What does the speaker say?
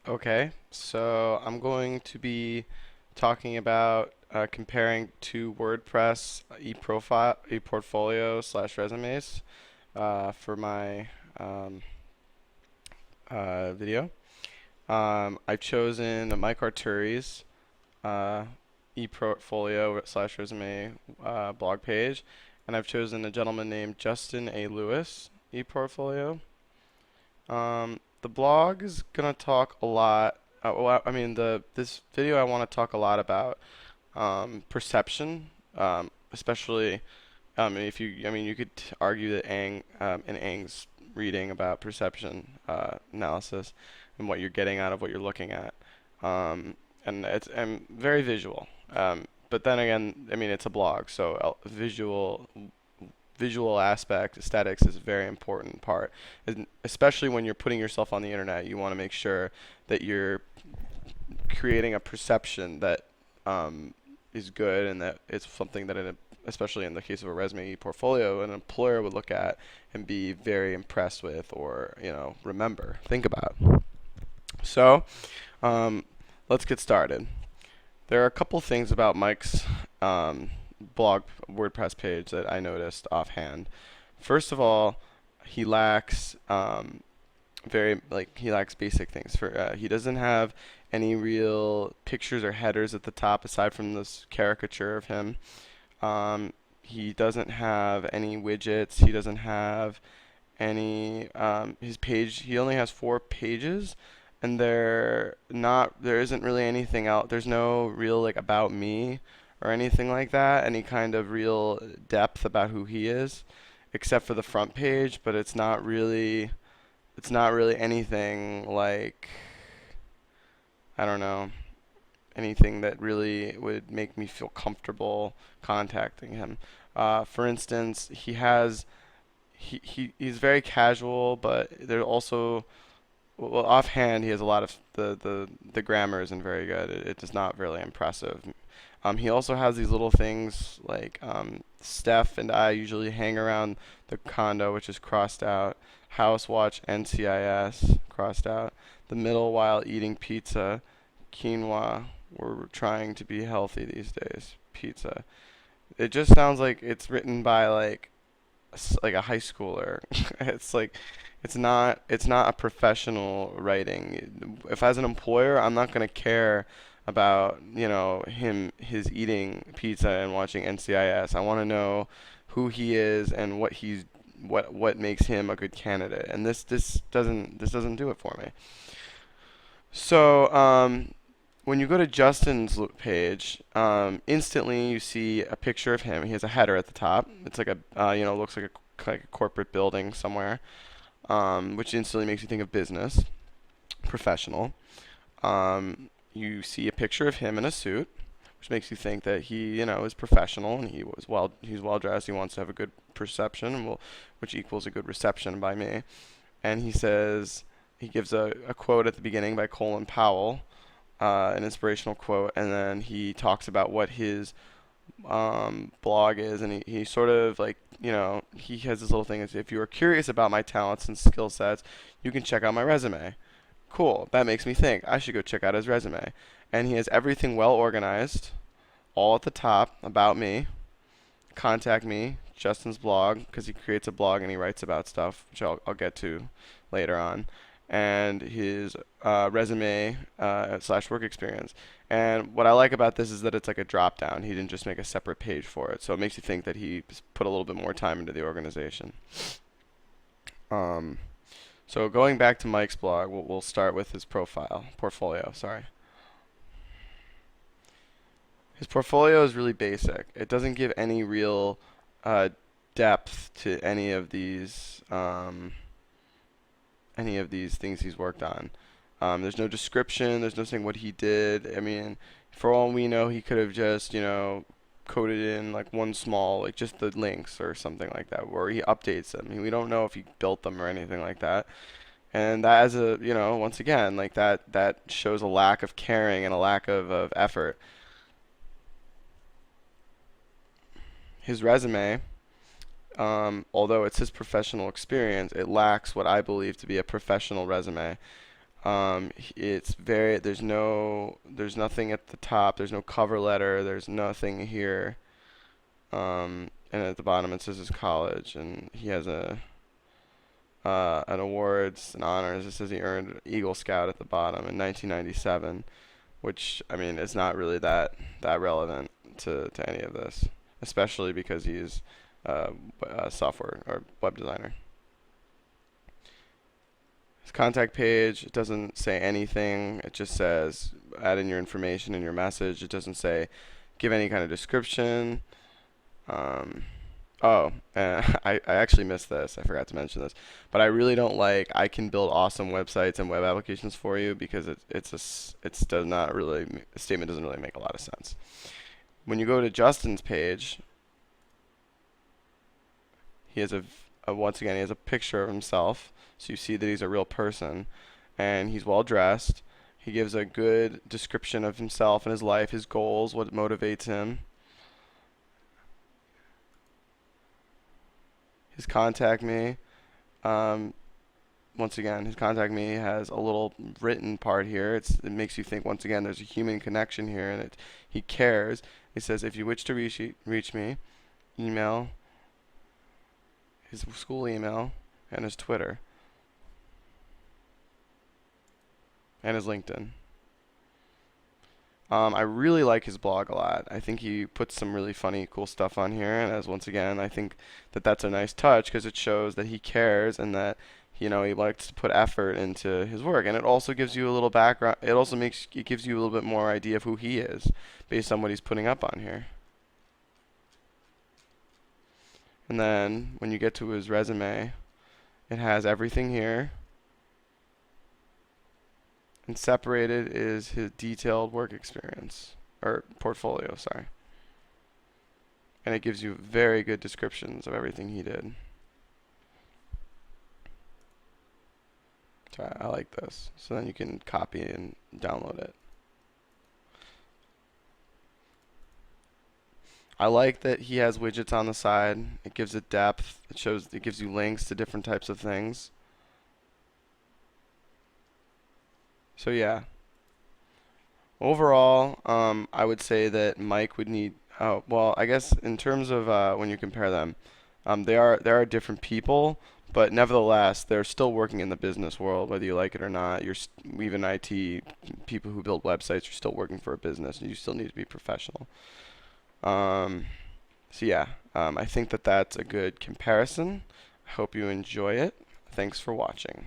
Okay, so I'm going to be talking about comparing two WordPress e-portfolio slash resumes for my um, video. I've chosen Mike Arturi's uh, e-portfolio slash resume blog page, and I've chosen a gentleman named Justin A. Lewis e-portfolio. The blog is gonna talk a lot. This video I want to talk a lot about perception, especially if you. I mean, you could argue that in Ang's reading about perception analysis and what you're getting out of what you're looking at, and it's very visual. But then again, I mean, it's a blog, so visual aspect, aesthetics is a very important part. And especially when you're putting yourself on the internet, you want to make sure that you're creating a perception that is good and that it's something that, especially in the case of a resume portfolio, an employer would look at and be very impressed with or, remember, think about. So, um, let's get started. There are a couple things about Mike's blog WordPress page that I noticed offhand. First of all, he lacks he lacks basic things. He doesn't have any real pictures or headers at the top aside from this caricature of him. He doesn't have any widgets. He doesn't have any his page. He only has 4 pages, and there isn't really anything out. There's no real like about me or anything like that. Any kind of real depth about who he is, except for the front page. But it's not really anything like, I don't know, anything that really would make me feel comfortable contacting him. For instance, he's very casual, but there also, well, offhand, he has a lot of the grammar isn't very good. It is not really impressive. He also has these little things like Steph and I usually hang around the condo, which is crossed out. House watch NCIS crossed out. The middle while eating pizza. Quinoa. We're trying to be healthy these days. Pizza. It just sounds like it's written by like a high schooler. It's like it's not a professional writing. If as an employer, I'm not gonna care about his eating pizza and watching NCIS. I want to know who he is and what makes him a good candidate. And this doesn't do it for me. So when you go to Justin's page, instantly you see a picture of him. He has a header at the top. It's like looks like a corporate building somewhere, which instantly makes you think of business, professional. You see a picture of him in a suit, which makes you think that he, is professional and he's well dressed. He wants to have a good perception, which equals a good reception by me. And he gives a quote at the beginning by Colin Powell, an inspirational quote, and then he talks about what his blog is, and he sort of like, he has this little thing. If you are curious about my talents and skill sets, you can check out my resume. Cool. That makes me think I should go check out his resume. And he has everything well organized, all at the top about me. Contact me, Justin's blog, because he creates a blog and he writes about stuff, which I'll get to later on, and his resume slash work experience. And what I like about this is that it's like a drop down. He didn't just make a separate page for it, so it makes you think that he put a little bit more time into the organization. Um, so going back to Mike's blog, we'll start with his portfolio. Sorry. His portfolio is really basic. It doesn't give any real uh, depth to any of these things he's worked on. There's no description. There's no saying what he did. I mean, for all we know, he could have just coded in like one small, like just the links or something like that, where he updates them. I mean, we don't know if he built them or anything like that. And that as a once again, like that shows a lack of caring and a lack of effort. His resume, although it's his professional experience, it lacks what I believe to be a professional resume. There's nothing at the top. There's no cover letter. There's nothing here. And at the bottom it says his college, and he has an awards and honors. It says he earned Eagle Scout at the bottom in 1997, which I mean is not really that relevant to any of this, especially because he's a software or web designer. His contact page, it doesn't say anything. It just says add in your information in your message. It doesn't say give any kind of description. Um, oh, I actually missed this. I forgot to mention this. But I really don't like I can build awesome websites and web applications for you because it's does not really the statement doesn't really make a lot of sense. When you go to Justin's page, he has once again he has a picture of himself, so you see that he's a real person, and he's well dressed. He gives a good description of himself and his life, his goals, what motivates him. His contact me. Um, Once again, his contact me has a little written part here. It makes you think once again there's a human connection here, and he cares. He says if you wish to reach me, email his school email and his Twitter and his LinkedIn. I really like his blog a lot. I think he puts some really funny, cool stuff on here, and as once again, I think that that's a nice touch because it shows that he cares and that he likes to put effort into his work. And it also gives you a little background. It gives you a little bit more idea of who he is based on what he's putting up on here. And then when you get to his resume, it has everything here. And separated is his detailed work experience, or portfolio, sorry. And it gives you very good descriptions of everything he did. So I like this. So then you can copy and download it. I like that he has widgets on the side. It gives it depth. It gives you links to different types of things. So yeah. Overall, I would say that Mike would need. Oh, well, I guess in terms of when you compare them, they are different people, but nevertheless, they're still working in the business world, whether you like it or not. Even IT people who build websites are still working for a business, and you still need to be professional. Um, so yeah, I think that that's a good comparison. I hope you enjoy it. Thanks for watching.